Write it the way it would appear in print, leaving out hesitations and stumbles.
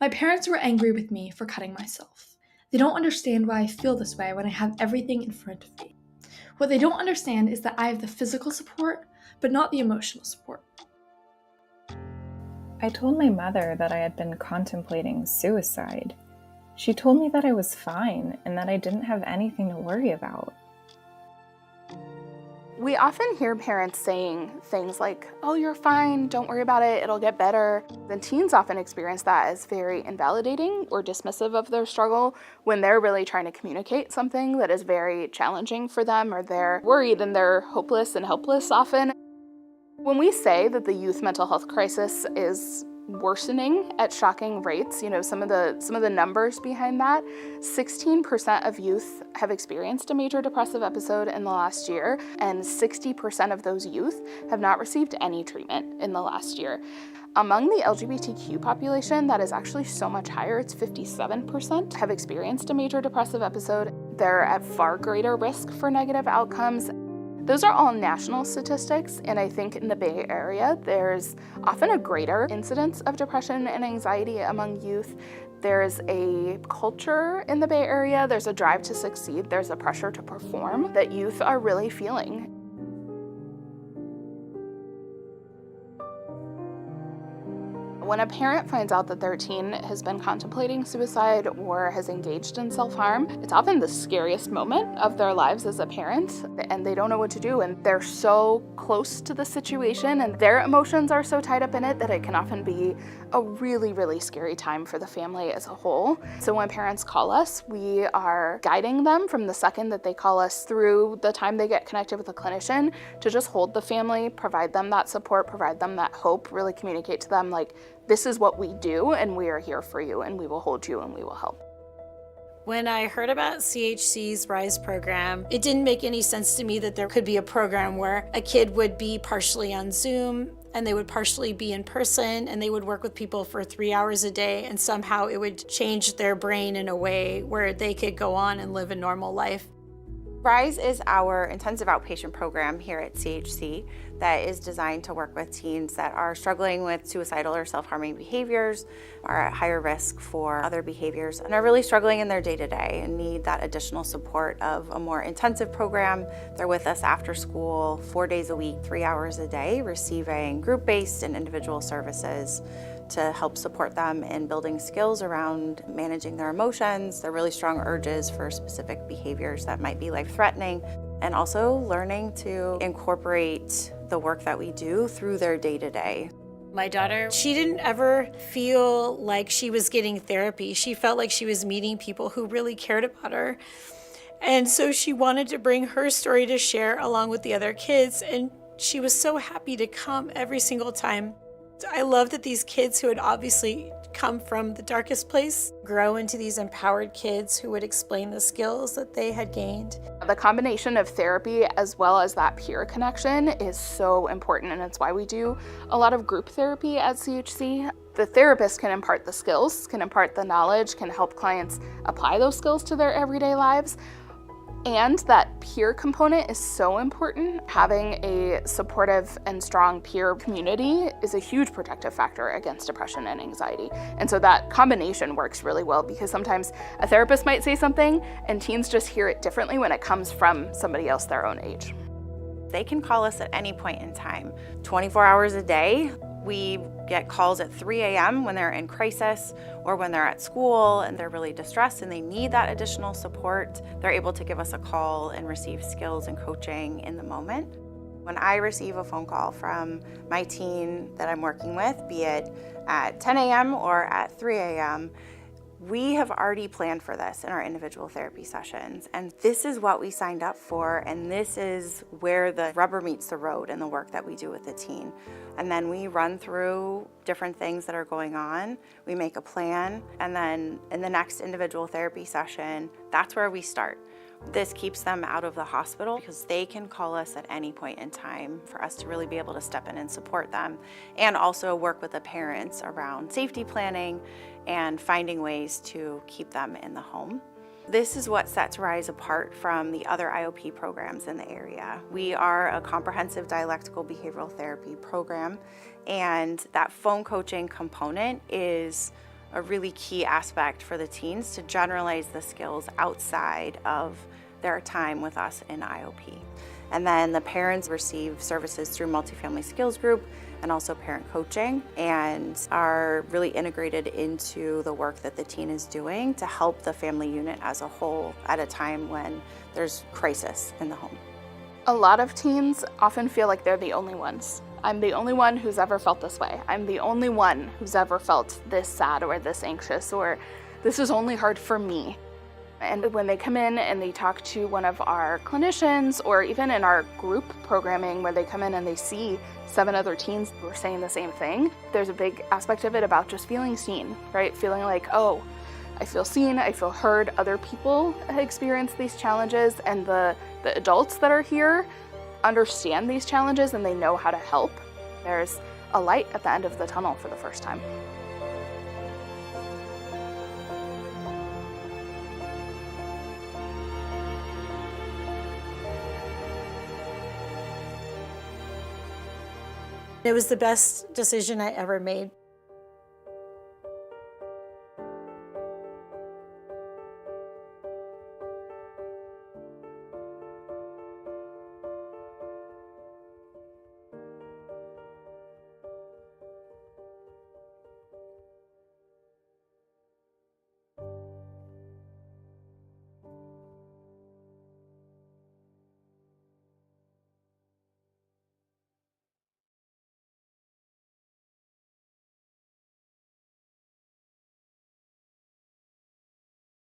My parents were angry with me for cutting myself. They don't understand why I feel this way when I have everything in front of me. What they don't understand is that I have the physical support, but not the emotional support. I told my mother that I had been contemplating suicide. She told me that I was fine and that I didn't have anything to worry about. We often hear parents saying things like, "Oh, you're fine, don't worry about it, it'll get better." And teens often experience that as very invalidating or dismissive of their struggle when they're really trying to communicate something that is very challenging for them, or they're worried and they're hopeless and helpless often. When we say that the youth mental health crisis is worsening at shocking rates, some of the numbers behind that, 16% of youth have experienced a major depressive episode in the last year, and 60% of those youth have not received any treatment in the last year. Among the LGBTQ population, that is actually so much higher. It's 57% have experienced a major depressive episode. They're at far greater risk for negative outcomes. Those are all national statistics, and I think in the Bay Area, there's often a greater incidence of depression and anxiety among youth. There's a culture in the Bay Area, there's a drive to succeed, there's a pressure to perform that youth are really feeling. When a parent finds out that their teen has been contemplating suicide or has engaged in self-harm, it's often the scariest moment of their lives as a parent, and they don't know what to do, and they're so close to the situation and their emotions are so tied up in it that it can often be a really, really scary time for the family as a whole. So when parents call us, we are guiding them from the second that they call us through the time they get connected with a clinician to just hold the family, provide them that support, provide them that hope, really communicate to them like, this is what we do, and we are here for you, and we will hold you, and we will help. When I heard about CHC's RISE program, it didn't make any sense to me that there could be a program where a kid would be partially on Zoom and they would partially be in person and they would work with people for 3 hours a day, and somehow it would change their brain in a way where they could go on and live a normal life. RISE is our intensive outpatient program here at CHC that is designed to work with teens that are struggling with suicidal or self-harming behaviors, are at higher risk for other behaviors, and are really struggling in their day-to-day and need that additional support of a more intensive program. They're with us after school 4 days a week, 3 hours a day, receiving group-based and individual services to help support them in building skills around managing their emotions, their really strong urges for specific behaviors that might be life-threatening, and also learning to incorporate the work that we do through their day-to-day. My daughter, she didn't ever feel like she was getting therapy. She felt like she was meeting people who really cared about her. And so she wanted to bring her story to share along with the other kids, and she was so happy to come every single time. I love that these kids who had obviously come from the darkest place grow into these empowered kids who would explain the skills that they had gained. The combination of therapy as well as that peer connection is so important, and it's why we do a lot of group therapy at CHC. The therapist can impart the skills, can impart the knowledge, can help clients apply those skills to their everyday lives. And that peer component is so important. Having a supportive and strong peer community is a huge protective factor against depression and anxiety. And so that combination works really well, because sometimes a therapist might say something and teens just hear it differently when it comes from somebody else their own age. They can call us at any point in time, 24 hours a day. We get calls at 3 a.m. when they're in crisis or when they're at school and they're really distressed and they need that additional support. They're able to give us a call and receive skills and coaching in the moment. When I receive a phone call from my teen that I'm working with, be it at 10 a.m. or at 3 a.m., we have already planned for this in our individual therapy sessions, and this is what we signed up for, and this is where the rubber meets the road in the work that we do with the teen. And then we run through different things that are going on, we make a plan, and then in the next individual therapy session, that's where we start. This keeps them out of the hospital because they can call us at any point in time for us to really be able to step in and support them, and also work with the parents around safety planning and finding ways to keep them in the home. This is what sets RISE apart from the other IOP programs in the area. We are a comprehensive dialectical behavioral therapy program, and that phone coaching component is a really key aspect for the teens to generalize the skills outside of their time with us in IOP. And then the parents receive services through multifamily skills group and also parent coaching, and are really integrated into the work that the teen is doing to help the family unit as a whole at a time when there's crisis in the home. A lot of teens often feel like they're the only ones. I'm the only one who's ever felt this way. I'm the only one who's ever felt this sad or this anxious, or this is only hard for me. And when they come in and they talk to one of our clinicians, or even in our group programming where they come in and they see 7 other teens who are saying the same thing, there's a big aspect of it about just feeling seen, right? Feeling like, oh, I feel seen, I feel heard. Other people experience these challenges, and the adults that are here understand these challenges and they know how to help. There's a light at the end of the tunnel for the first time. It was the best decision I ever made.